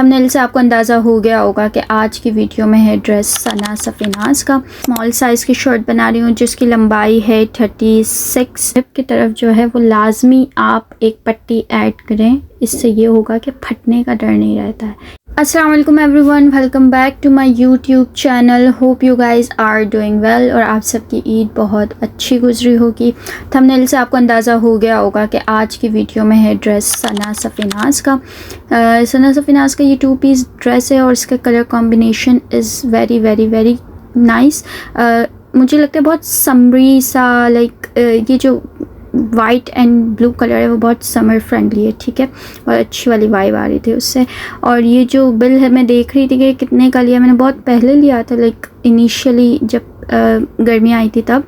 Thumbnail से आपको अंदाज़ा हो गया होगा कि आज की वीडियो में है ड्रेस सना सफ़ीनाज़ का। स्मॉल साइज़ की शर्ट बना रही हूँ जिसकी लंबाई है 36। हिप की तरफ जो है वो लाजमी आप एक पट्टी ऐड करें, इससे ये होगा कि फटने का डर नहीं रहता है। अस्सलाम वालेकुम everyone, welcome back to my YouTube channel. Hope you guys are doing well और आप सबकी ईद बहुत अच्छी गुजरी होगी। थंबनेल से आपको अंदाज़ा हो गया होगा कि आज की वीडियो में है ड्रेस सना सफ़ीनाज़ का। सना सफ़ीनाज़ का ये 2 पीस ड्रेस है और इसका colour combination is very very very nice. मुझे लगता है बहुत समरी सा, लाइक ये जो वाइट एंड ब्लू कलर है वो बहुत समर फ्रेंडली है, ठीक है, और अच्छी वाली वाइब आ रही थी उससे। और ये जो बिल है मैं देख रही थी कि कितने का लिया, मैंने बहुत पहले लिया था, लाइक इनिशियली जब गर्मी आई थी तब,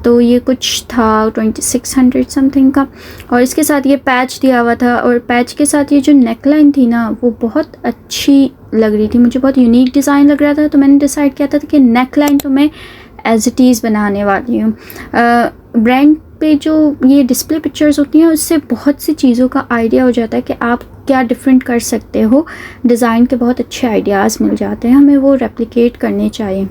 तो ये कुछ था 2600 समथिंग का। और इसके साथ ये पैच दिया हुआ था और पैच के साथ ये जो नेक लाइन थी ना वो बहुत अच्छी लग रही थी, मुझे बहुत यूनिक डिज़ाइन लग रहा था। तो मैंने डिसाइड किया था कि नेक लाइन तो मैं एज इट इज़ बनाने वाली हूँ। ब्रांड पे जो ये डिस्प्ले पिक्चर्स होती हैं उससे बहुत सी चीज़ों का आइडिया हो जाता है कि आप क्या डिफरेंट कर सकते हो। डिज़ाइन के बहुत अच्छे आइडियाज़ मिल जाते हैं, हमें वो रेप्लिकेट करने चाहिए।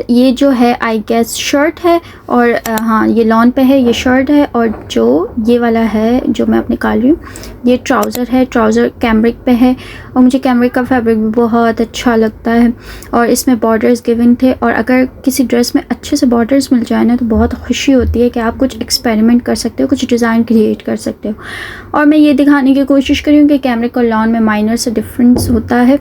ये जो है आई गेस शर्ट है और हाँ ये लॉन पे है, ये शर्ट है। और जो ये वाला है जो मैं अपने निकाल रही हूँ ये ट्राउज़र है, ट्राउज़र कैमरिक पे है और मुझे कैमरिक का फैब्रिक भी बहुत अच्छा लगता है। और इसमें बॉर्डर्स गिवन थे और अगर किसी ड्रेस में अच्छे से बॉर्डर्स मिल जाए ना तो बहुत खुशी होती है कि आप कुछ एक्सपेरिमेंट कर सकते हो, कुछ डिज़ाइन क्रिएट कर सकते हो। और मैं ये दिखाने की कोशिश करी हूँ कि कैमरिक और लॉन में माइनर से डिफरेंस होता है,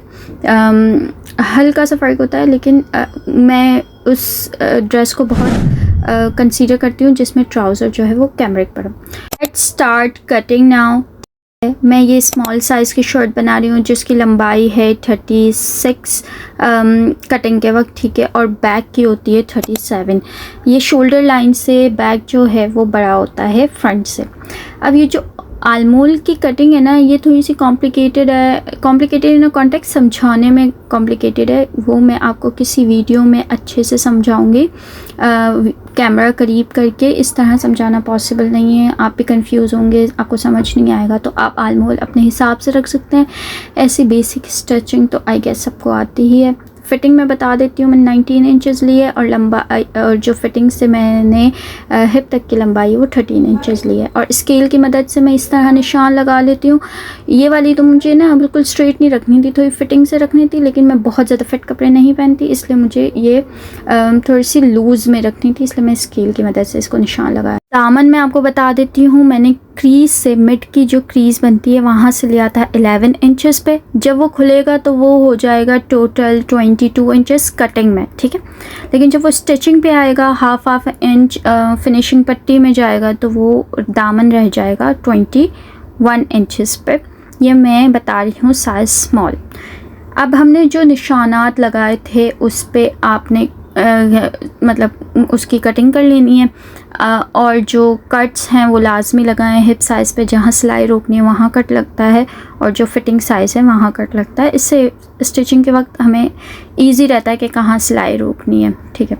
हल्का सा फ़र्क होता है, लेकिन मैं उस ड्रेस को बहुत कंसीडर करती हूँ जिसमें ट्राउज़र जो है वो कैमरिक पर हो। Let's start cutting now. मैं ये स्मॉल साइज़ की शर्ट बना रही हूँ जिसकी लंबाई है 36 कटिंग के वक्त, ठीक है, और बैक की होती है 37। ये शोल्डर लाइन से बैक जो है वो बड़ा होता है फ्रंट से। अब ये जो आलमोल की कटिंग है ना ये थोड़ी सी कॉम्प्लिकेटेड है, कॉम्प्लिकेटेड इन कॉन्टेक्स्ट समझाने में कॉम्प्लिकेटेड है, वो मैं आपको किसी वीडियो में अच्छे से समझाऊंगी। कैमरा करीब करके इस तरह समझाना पॉसिबल नहीं है, आप भी कंफ्यूज होंगे, आपको समझ नहीं आएगा। तो आप आलमोल अपने हिसाब से रख सकते हैं। ऐसी बेसिक स्टिचिंग तो आई गेस सबको आती ही है। फिटिंग में बता देती हूँ, मैंने 19 इंचज़ ली है और और जो फिटिंग से मैंने हिप तक की लंबाई है वो 13 इंचज़ ली है। और स्केल की मदद से मैं इस तरह निशान लगा लेती हूँ। ये वाली तो मुझे ना बिल्कुल स्ट्रेट नहीं रखनी थी, थोड़ी फिटिंग से रखनी थी, लेकिन मैं बहुत ज़्यादा फिट कपड़े नहीं पहनती, इसलिए मुझे ये थोड़ी सी लूज़ में रखनी थी, इसलिए मैं स्केल की मदद से इसको निशान लगाया। दामन मैं आपको बता देती हूँ, मैंने क्रीज़ से मिड की जो क्रीज़ बनती है वहाँ से लिया था 11 इंचज़ पे। जब वो खुलेगा तो वो हो जाएगा टोटल 22 इंचज़ कटिंग में, ठीक है, लेकिन जब वो स्टिचिंग पे आएगा हाफ इंच फिनिशिंग पट्टी में जाएगा तो वो दामन रह जाएगा 21 इंचज़ पे। ये मैं बता रही हूँ साइज़ स्मॉल। अब हमने जो निशानात लगाए थे उस पे आपने मतलब उसकी कटिंग कर लेनी है। और जो कट्स हैं वो लाजमी लगाएं हिप साइज़ पे, जहाँ सिलाई रोकनी है वहाँ कट लगता है और जो फिटिंग साइज़ है वहाँ कट लगता है। इससे स्टिचिंग के वक्त हमें इजी रहता है कि कहाँ सिलाई रोकनी है, ठीक है।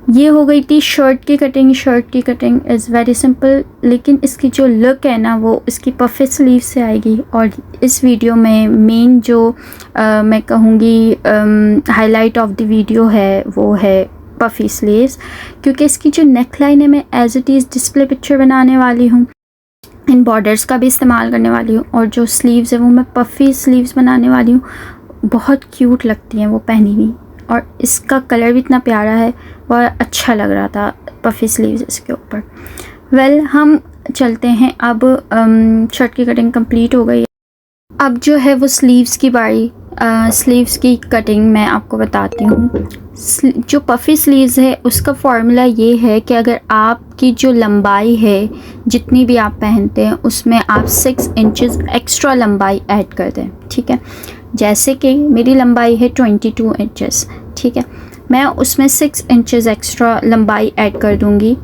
ये हो गई थी शर्ट की कटिंग। शर्ट की कटिंग इज़ वेरी सिंपल, लेकिन इसकी जो लुक है ना वो इसकी पफी स्लीव से आएगी। और इस वीडियो में मेन जो मैं कहूँगी हाईलाइट ऑफ द वीडियो है वो है पफी स्लीव्स, क्योंकि इसकी जो नेक लाइन है मैं as it is display picture बनाने वाली हूँ, इन बॉर्डर्स का भी इस्तेमाल करने वाली हूँ। और जो स्लीव्स है वो मैं पफी स्लीव्स बनाने वाली हूँ, बहुत क्यूट लगती हैं वो पहनी हुई, और इसका कलर भी इतना प्यारा है, बहुत अच्छा लग रहा था पफी स्लीव्स इसके ऊपर। हम चलते हैं अब, शर्ट की कटिंग कंप्लीट हो गई। अब जो है वो स्लीव्स की बारी। स्लीव्स की कटिंग मैं आपको बताती हूँ। जो पफी स्लीव्स है उसका फॉर्मूला ये है कि अगर आपकी जो लंबाई है जितनी भी आप पहनते हैं उसमें आप 6 इंचज़ एक्स्ट्रा लंबाई ऐड कर दें, ठीक है। जैसे कि मेरी लंबाई है 22 इंचज़, ठीक है, मैं उसमें 6 इंचज़ एक्स्ट्रा लंबाई ऐड कर दूँगी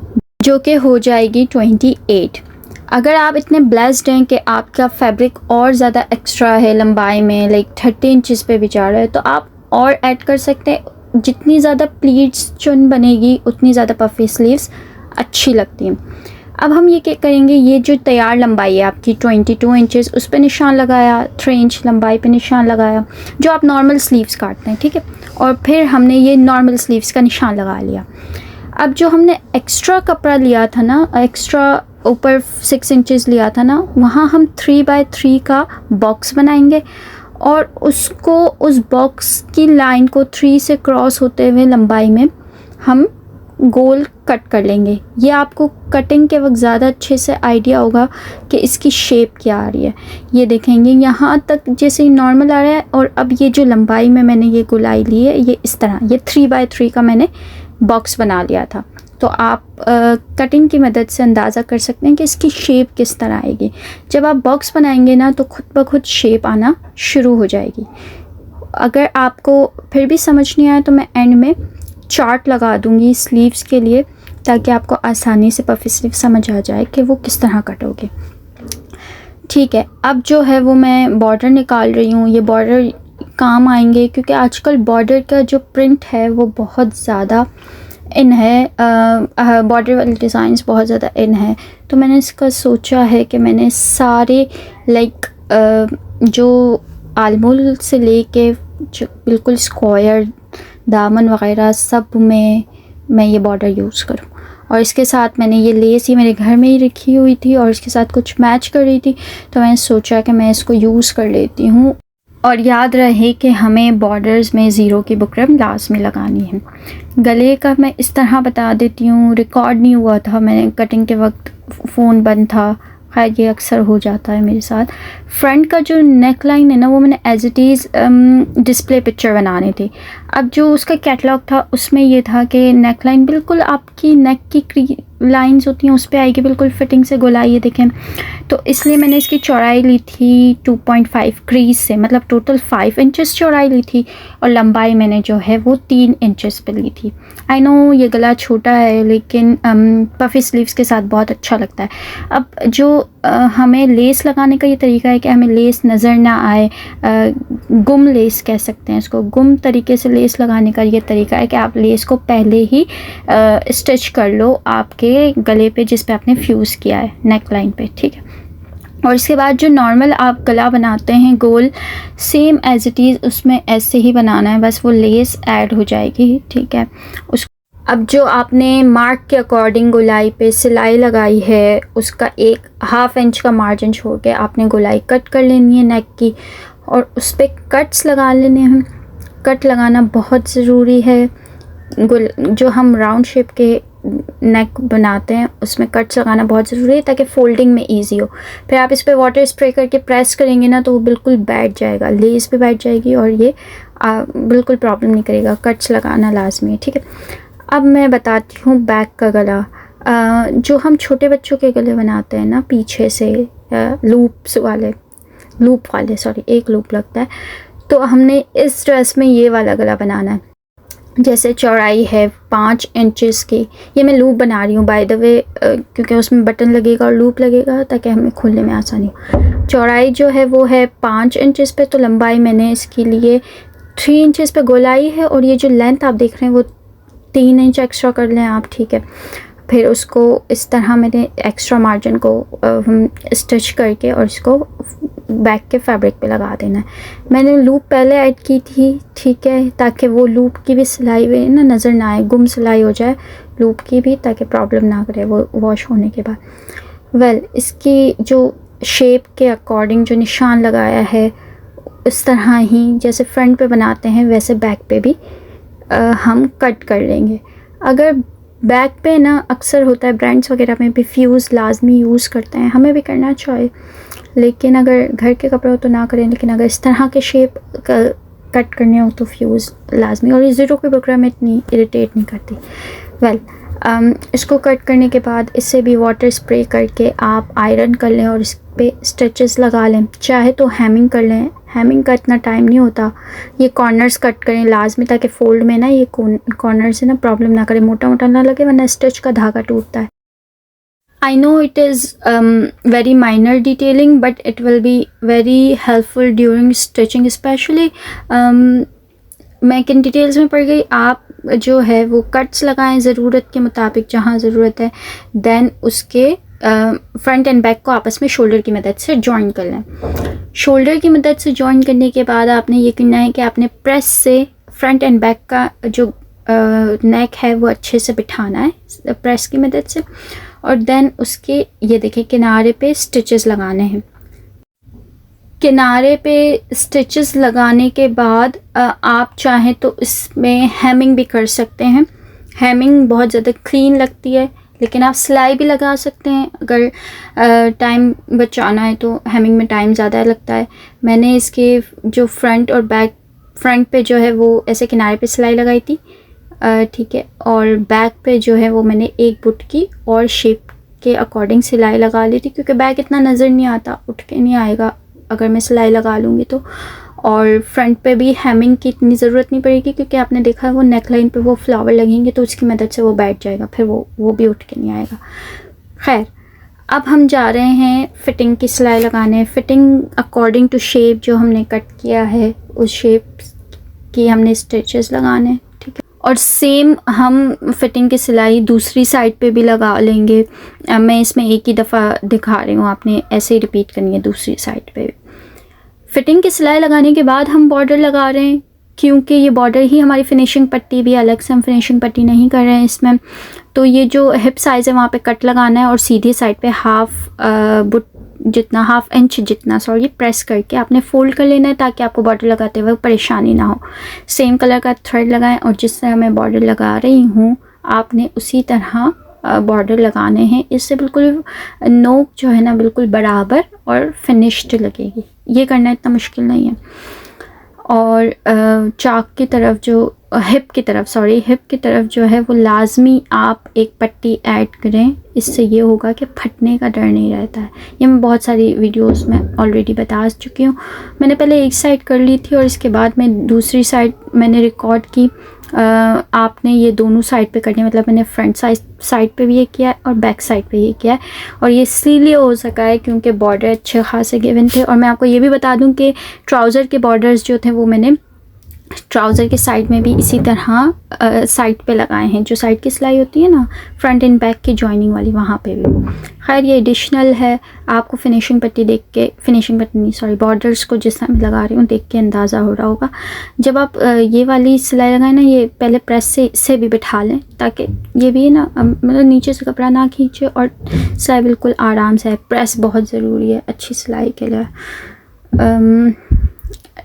जो कि हो जाएगी 28। अगर आप इतने ब्लेस्ड हैं कि आपका फैब्रिक और ज़्यादा एक्स्ट्रा है लंबाई में, लाइक 30 इंचज़ पे भी जा रहा है, तो आप और ऐड कर सकते हैं। जितनी ज़्यादा प्लीट्स चुन बनेगी उतनी ज़्यादा पफी स्लीव्स अच्छी लगती हैं। अब हम ये क्या करेंगे, ये जो तैयार लंबाई है आपकी 22 इंचेस, उस पर निशान लगाया, 3 इंच लंबाई पे निशान लगाया जो आप नॉर्मल स्लीव्स काटते हैं, ठीक है। और फिर हमने ये नॉर्मल स्लीव्स का निशान लगा लिया। अब जो हमने एक्स्ट्रा कपड़ा लिया था ना, एक्स्ट्रा ऊपर 6 इंचेस लिया था ना, वहाँ हम 3x3 का बॉक्स बनाएंगे और उसको, उस बॉक्स की लाइन को 3 से क्रॉस होते हुए लंबाई में हम गोल कट कर लेंगे। ये आपको कटिंग के वक्त ज़्यादा अच्छे से आइडिया होगा कि इसकी शेप क्या आ रही है। ये देखेंगे यहाँ तक जैसे नॉर्मल आ रहा है, और अब ये जो लंबाई में मैंने ये गोलाई ली है, ये इस तरह, ये 3x3 का मैंने बॉक्स बना लिया था। तो आप कटिंग की मदद से अंदाज़ा कर सकते हैं कि इसकी शेप किस तरह आएगी। जब आप बॉक्स बनाएंगे ना तो खुद ब खुद शेप आना शुरू हो जाएगी। अगर आपको फिर भी समझ नहीं आया तो मैं एंड में चार्ट लगा दूंगी स्लीव्स के लिए, ताकि आपको आसानी से पफी स्लीव समझ आ जाए कि वो किस तरह कटोगे। ठीक है, अब जो है वो मैं बॉर्डर निकाल रही हूँ। ये बॉर्डर काम आएंगे क्योंकि आजकल बॉर्डर का जो प्रिंट है वो बहुत ज़्यादा इन है, बॉर्डर वाले डिज़ाइंस बहुत ज़्यादा इन है। तो मैंने इसका सोचा है कि मैंने सारे लाइक जो आलमोल से लेके जो बिल्कुल स्क्वायर दामन वग़ैरह सब में मैं ये बॉर्डर यूज़ करूँ। और इसके साथ मैंने ये लेस ही मेरे घर में ही रखी हुई थी और इसके साथ कुछ मैच कर रही थी, तो मैंने सोचा कि मैं इसको यूज़ कर लेती हूँ। और याद रहे कि हमें बॉर्डर्स में ज़ीरो की बुकरम लास्ट में लगानी है। गले का मैं इस तरह बता देती हूँ, रिकॉर्ड नहीं हुआ था, मैंने कटिंग के वक्त फ़ोन बंद था, खैर ये अक्सर हो जाता है मेरे साथ। फ्रंट का जो नेक लाइन है ना, वो मैंने as it is display picture बनाने थे। अब जो उसका कैटलॉग था उसमें ये था कि नेक लाइन बिल्कुल आपकी नेक की लाइंस होती हैं उस पर आएगी, बिल्कुल फिटिंग से गोलाई, ये देखें। तो इसलिए मैंने इसकी चौड़ाई ली थी 2.5 क्रीज से, मतलब टोटल 5 इंचेस चौड़ाई ली थी और लंबाई मैंने जो है वो 3 इंचेस पे ली थी। आई नो ये गला छोटा है लेकिन पफी स्लीव्स के साथ बहुत अच्छा लगता है। अब जो हमें लेस लगाने का ये तरीका है कि हमें लेस नज़र ना आए, गुम लेस कह सकते हैं इसको, गुम तरीके से लेस लगाने का ये तरीका है कि आप लेस को पहले ही स्टिच कर लो आपके गले पे जिस पे आपने फ्यूज़ किया है नेक लाइन पे, ठीक है। और इसके बाद जो नॉर्मल आप गला बनाते हैं गोल, सेम एज इट इज़ उसमें ऐसे ही बनाना है, बस वो लेस ऐड हो जाएगी, ठीक है। अब जो आपने मार्क के अकॉर्डिंग गोलाई पे सिलाई लगाई है उसका 1/2 इंच का मार्जिन छोड़ के आपने गोलाई कट कर लेनी है नेक की, और उस पर कट्स लगा लेने हैं। कट लगाना बहुत ज़रूरी है। जो हम राउंड शेप के नेक बनाते हैं उसमें कट्स लगाना बहुत ज़रूरी है ताकि फोल्डिंग में इजी हो। फिर आप इस पर वाटर स्प्रे करके प्रेस करेंगे ना तो वो बिल्कुल बैठ जाएगा, लेस पे बैठ जाएगी और ये बिल्कुल प्रॉब्लम नहीं करेगा। कट्स लगाना लाजमी है, ठीक है। अब मैं बताती हूँ बैक का गला। जो हम छोटे बच्चों के गले बनाते हैं ना पीछे से लूप वाले सॉरी, एक लूप लगता है, तो हमने इस ड्रेस में ये वाला गला बनाना है। जैसे चौड़ाई है 5 इंचेस की, ये मैं लूप बना रही हूँ बाय द वे क्योंकि उसमें बटन लगेगा और लूप लगेगा ताकि हमें खोलने में आसानी हो। चौड़ाई जो है वो है 5 इंचेस पे, तो लंबाई मैंने इसके लिए 3 इंचेस पे गोलाई है, और ये जो लेंथ आप देख रहे हैं वो 3 इंच एक्स्ट्रा कर लें आप, ठीक है। फिर उसको इस तरह मैंने एक्स्ट्रा मार्जिन को स्टिच करके और इसको बैक के फैब्रिक पे लगा देना है। मैंने लूप पहले ऐड की थी, ठीक है, ताकि वो लूप की भी सिलाई हुई ना नज़र ना आए, गुम सिलाई हो जाए लूप की भी, ताकि प्रॉब्लम ना करे वो वॉश होने के बाद। इसकी जो शेप के अकॉर्डिंग जो निशान लगाया है उस तरह ही जैसे फ्रंट पे बनाते हैं वैसे बैक पे भी हम कट कर लेंगे। अगर बैक पे ना अक्सर होता है ब्रांड्स वगैरह में भी फ्यूज़ लाजमी यूज़ करते हैं, हमें भी करना चाहिए, लेकिन अगर घर के कपड़े हो तो ना करें, लेकिन अगर इस तरह के शेप कट करने हो तो फ्यूज़ लाजमी। और ये ज़ीरो की बुकरम में इतनी इरिटेट नहीं करती। इसको कट करने के बाद इससे भी वाटर स्प्रे करके आप आयरन कर लें और इस पे स्टिचेस लगा लें। चाहे तो हैमिंग कर लें, हैमिंग का इतना टाइम नहीं होता। ये कॉर्नर्स कट करें लाजमी ताकि फोल्ड में ना ये कॉर्नर से ना प्रॉब्लम ना करे, मोटा मोटा ना लगे वरना स्टिच का धागा टूटता है। I know it is very minor detailing but it will be very helpful during stitching especially। मैं किन डिटेल्स में पड़ गई, आप जो है वो कट्स लगाएं ज़रूरत के मुताबिक जहाँ ज़रूरत है, देन उसके फ्रंट एंड बैक को आपस में शोल्डर की मदद से जॉइन कर लें। शोल्डर की मदद से जॉइन करने के बाद आपने ये करना है कि आपने प्रेस से फ्रंट एंड बैक का जो नेक है वो अच्छे से बिठाना है प्रेस की मदद से, और देन उसके ये देखिए किनारे पे स्टिचेस लगाने हैं। किनारे पे स्टिचेस लगाने के बाद आप चाहें तो इसमें हेमिंग भी कर सकते हैं। हेमिंग बहुत ज़्यादा क्लीन लगती है, लेकिन आप सिलाई भी लगा सकते हैं अगर टाइम बचाना है तो। हेमिंग में टाइम ज़्यादा लगता है। मैंने इसके जो फ्रंट और बैक, फ्रंट पे जो है वो ऐसे किनारे पे सिलाई लगाई थी, ठीक है, और बैक पे जो है वो मैंने एक बुट की और शेप के अकॉर्डिंग सिलाई लगा ली थी, क्योंकि बैक इतना नज़र नहीं आता, उठ के नहीं आएगा अगर मैं सिलाई लगा लूँगी तो। और फ्रंट पे भी हेमिंग की इतनी ज़रूरत नहीं पड़ेगी, क्योंकि आपने देखा है वो नेक लाइन पर वो फ्लावर लगेंगे तो उसकी मदद से वो बैठ जाएगा, फिर वो भी उठ के नहीं आएगा। खैर, अब हम जा रहे हैं फ़िटिंग की सिलाई लगाने। फ़िटिंग अकॉर्डिंग टू शेप जो हमने कट किया है उस शेप की हमने स्टिचेस लगाने, ठीक है। और सेम हम फ़िटिंग की सिलाई दूसरी साइड पे भी लगा लेंगे। मैं इसमें एक ही दफ़ा दिखा रही हूँ, आपने ऐसे ही रिपीट करनी है दूसरी साइड पे। फ़िटिंग की सिलाई लगाने के बाद हम बॉर्डर लगा रहे हैं, क्योंकि ये बॉर्डर ही हमारी फिनिशिंग पट्टी भी, अलग से हम फिनिशिंग पट्टी नहीं कर रहे हैं इसमें। तो ये जो हिप साइज़ है वहाँ पे कट लगाना है, और सीधी साइड पे हाफ इंच जितना प्रेस करके आपने फोल्ड कर लेना है, ताकि आपको बॉर्डर लगाते हुए परेशानी ना हो। सेम कलर का थ्रेड लगाएं, और जिस तरह मैं बॉर्डर लगा रही हूँ आपने उसी तरह बॉर्डर लगाने हैं। इससे बिल्कुल नोक जो है ना बिल्कुल बराबर और फिनिश्ड लगेगी। ये करना इतना मुश्किल नहीं है। और चाक की तरफ जो हिप की तरफ जो है वो लाजमी आप एक पट्टी ऐड करें। इससे ये होगा कि फटने का डर नहीं रहता है। ये मैं बहुत सारी वीडियोस में ऑलरेडी बता चुकी हूँ। मैंने पहले एक साइड कर ली थी और इसके बाद मैं दूसरी साइड मैंने रिकॉर्ड की। आपने ये दोनों साइड पे करनी है, मतलब मैंने फ्रंट साइड पे भी ये किया है और बैक साइड पे ये किया है। और ये इसलिए हो सका है क्योंकि बॉर्डर अच्छे खासे गिवन थे। और मैं आपको ये भी बता दूं कि ट्राउज़र के बॉर्डर्स जो थे वो मैंने ट्राउज़र के साइड में भी इसी तरह साइड पे लगाए हैं। जो साइड की सिलाई होती है ना फ्रंट एंड बैक की जॉइनिंग वाली, वहाँ पे भी। खैर ये एडिशनल है, आपको फिनिशिंग पट्टी देख के, बॉर्डर्स को जिस तरह मैं लगा रही हूँ देख के अंदाज़ा हो रहा होगा। जब आप ये वाली सिलाई लगाएं ना, ये पहले प्रेस से भी बिठा लें, ताकि ये भी ना मतलब नीचे से कपड़ा ना खींचे और सिलाई बिल्कुल आराम से है। प्रेस बहुत ज़रूरी है अच्छी सिलाई के लिए।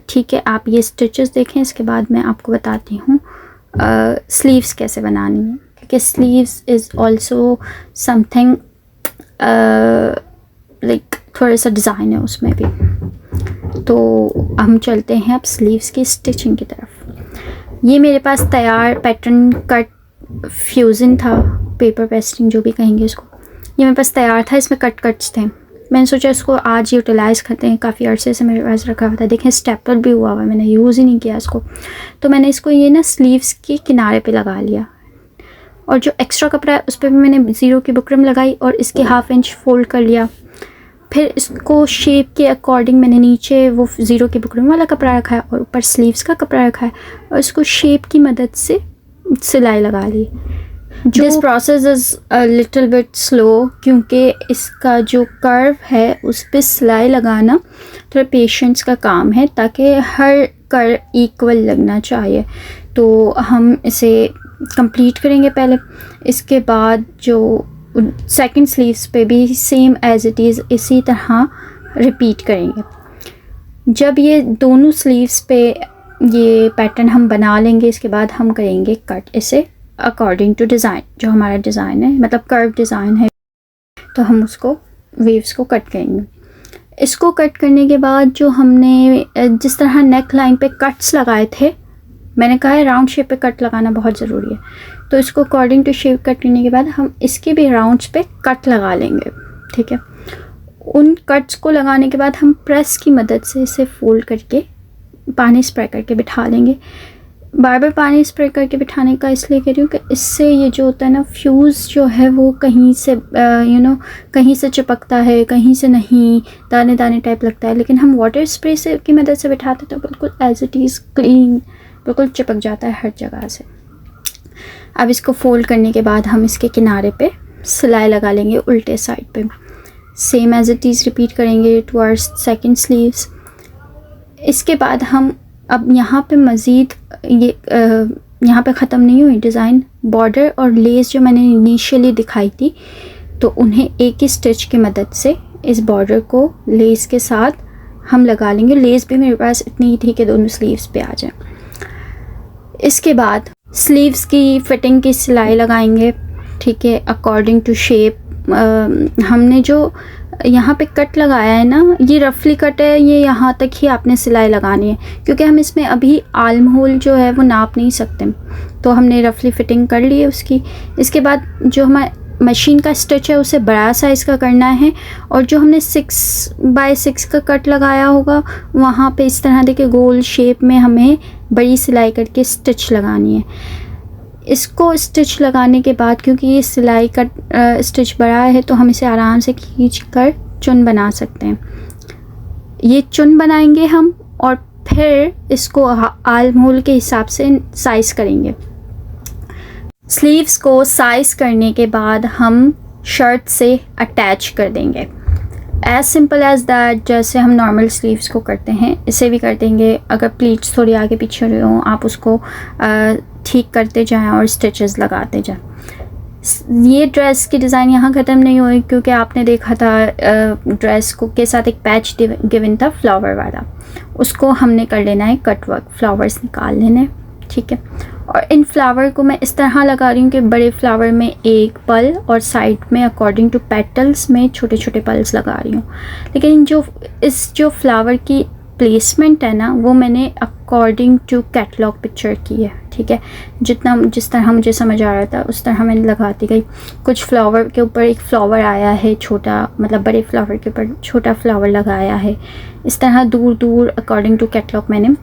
ठीक है, आप ये स्टिचेस देखें, इसके बाद मैं आपको बताती हूँ स्लीव्स कैसे बनानी है, क्योंकि sleeves is also something like थोड़ा सा डिज़ाइन है उसमें भी। तो हम चलते हैं अब स्लीव्स की स्टिचिंग की तरफ। ये मेरे पास तैयार पैटर्न कट फ्यूज़न था, पेपर पेस्टिंग जो भी कहेंगे उसको। ये मेरे पास तैयार था, इसमें कट्स थे। मैंने सोचा इसको आज यूटिलाइज़ करते हैं, काफ़ी अरसे से मेरे पास रखा हुआ था। देखें स्टेपल भी हुआ हुआ है, मैंने यूज़ ही नहीं किया इसको। तो मैंने इसको ये ना स्लीव्स के किनारे पे लगा लिया, और जो एक्स्ट्रा कपड़ा है उस पर भी मैंने ज़ीरो की बुकरम लगाई और इसके हाफ इंच फोल्ड कर लिया। फिर इसको शेप के अकॉर्डिंग मैंने नीचे वो ज़ीरो की बुकरम वाला कपड़ा रखा है और ऊपर स्लीव्स का कपड़ा रखा है, और इसको शेप की मदद से सिलाई लगा ली। This process is a little bit slow, क्योंकि इसका जो कर्व है उस पर सिलाई लगाना थोड़ा पेशेंस का काम है, ताकि हर कर्व इक्वल लगना चाहिए। तो हम इसे कंप्लीट करेंगे पहले, इसके बाद जो सेकंड स्लीव्स पे भी सेम एज इट इज़ इसी तरह रिपीट करेंगे। जब ये दोनों स्लीव्स पे ये पैटर्न हम बना लेंगे, इसके बाद हम करेंगे कट इसे अकॉर्डिंग टू डिज़ाइन। जो हमारा डिज़ाइन है मतलब कर्व डिज़ाइन है, तो हम उसको वेव्स को कट करेंगे। इसको कट करने के बाद जो हमने जिस तरह नेक लाइन पे कट्स लगाए थे, मैंने कहा है राउंड शेप पे कट लगाना बहुत ज़रूरी है। तो इसको अकॉर्डिंग टू शेप कट करने के बाद हम इसके भी राउंड्स पे कट लगा लेंगे, ठीक है। उन कट्स को लगाने के बाद हम प्रेस की मदद से इसे फोल्ड करके पानी स्प्रे करके बिठा लेंगे। बार बार पानी स्प्रे करके बिठाने का इसलिए कह रही हूँ कि इससे ये जो होता है ना फ्यूज़ जो है वो कहीं से कहीं से चिपकता है, कहीं से नहीं, दाने दाने टाइप लगता है। लेकिन हम वाटर स्प्रे से की मदद से बिठाते तो बिल्कुल एज इट इज़ क्लीन, बिल्कुल चिपक जाता है हर जगह से। अब इसको फोल्ड करने के बाद हम इसके किनारे पे सिलाई लगा लेंगे उल्टे साइड पे। Same as it is repeat करेंगे टुवर्ड्स सेकंड स्लीव्स। इसके बाद हम अब यहाँ पे मज़ीद ये यहाँ पे ख़त्म नहीं हुई डिज़ाइन। बॉर्डर और लेस जो मैंने इनिशियली दिखाई थी, तो उन्हें एक ही स्टिच की मदद से इस बॉर्डर को लेस के साथ हम लगा लेंगे। लेस भी मेरे पास इतनी ही थी कि दोनों स्लीव्स पे आ जाए। इसके बाद स्लीव्स की फिटिंग की सिलाई लगाएंगे, ठीक है, अकॉर्डिंग टू शेप। हमने जो यहाँ पे कट लगाया है ना, ये रफली कट है, ये यहाँ तक ही आपने सिलाई लगानी है, क्योंकि हम इसमें अभी आर्म होल जो है वो नाप नहीं सकते, तो हमने रफली फिटिंग कर ली है उसकी। इसके बाद जो हमारे मशीन का स्टिच है उसे बड़ा साइज़ का करना है, और जो हमने 6x6 का कट लगाया होगा वहाँ पे इस तरह देखिए गोल शेप में हमें बड़ी सिलाई करके स्टिच लगानी है। इसको स्टिच लगाने के बाद, क्योंकि ये सिलाई का स्टिच बड़ा है, तो हम इसे आराम से खींच कर चुन बना सकते हैं। ये चुन बनाएंगे हम, और फिर इसको आर्म होल के हिसाब से साइज़ करेंगे। स्लीव्स को साइज़ करने के बाद हम शर्ट से अटैच कर देंगे। एज सिंपल एज दैट, जैसे हम नॉर्मल स्लीव्स को करते हैं इसे भी कर देंगे। अगर प्लीट्स थोड़ी आगे पीछे रहे हों, आप उसको ठीक करते जाएं और स्टिचेस लगाते जाएं। ये ड्रेस की डिज़ाइन यहाँ ख़त्म नहीं हुई, क्योंकि आपने देखा था ड्रेस को के साथ एक पैच गिवन था फ्लावर वाला, उसको हमने कर लेना है कट वर्क, फ्लावर्स निकाल लेने, ठीक है। और इन फ्लावर को मैं इस तरह लगा रही हूँ कि बड़े फ्लावर में एक पल और साइड में अकॉर्डिंग टू पेटल्स में छोटे छोटे पल्स लगा रही हूँ। लेकिन जो फ्लावर की प्लेसमेंट है ना, वो मैंने अकॉर्डिंग टू कैटलॉग पिक्चर की है, ठीक है। जिस तरह मुझे समझ आ रहा था उस तरह मैंने लगाती गई। कुछ फ्लावर के ऊपर एक फ्लावर आया है छोटा, मतलब बड़े फ्लावर के ऊपर छोटा फ्लावर लगाया है, इस तरह दूर दूर अकॉर्डिंग टू कैटलॉग मैंने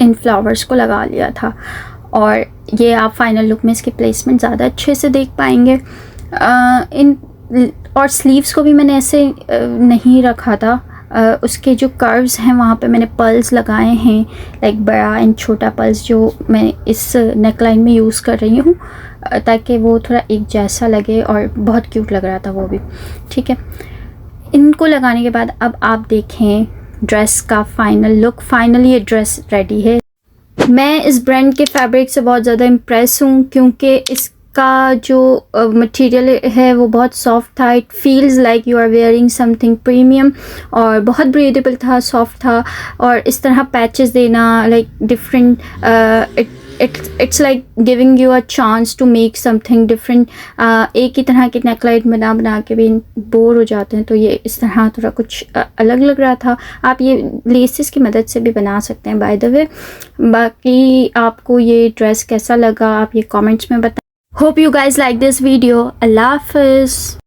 इन फ्लावर्स को लगा लिया था। और ये आप फाइनल लुक में इसकी प्लेसमेंट ज़्यादा अच्छे से देख पाएंगे। और स्लीव्स को भी मैंने ऐसे नहीं रखा था, उसके जो कर्व्स हैं वहाँ पे मैंने पल्स लगाए हैं, लाइक बड़ा एंड छोटा पल्स जो मैं इस नेकलाइन में यूज़ कर रही हूँ, ताकि वो थोड़ा एक जैसा लगे, और बहुत क्यूट लग रहा था वो भी, ठीक है। इनको लगाने के बाद अब आप देखें ड्रेस का फाइनल लुक। फाइनली ये ड्रेस रेडी है। मैं इस ब्रांड के फैब्रिक से बहुत ज़्यादा इम्प्रेस हूँ, क्योंकि इसका जो मटेरियल है वो बहुत सॉफ्ट था। It feels like you are wearing something premium, और बहुत ब्रीदेबल था, सॉफ्ट था। और इस तरह पैचेस देना, like different, it's like giving you a chance to make something different. एक ही तरह की नेकलाइन बना के भी बोर हो जाते हैं, तो ये इस तरह थोड़ा कुछ अलग लग रहा था। आप ये लेसेस की मदद से भी बना सकते हैं बाय द वे। बाकी आपको ये ड्रेस कैसा लगा आप ये कमेंट्स में बताएं। Hope you guys like this video. अल्लाह हाफिज़।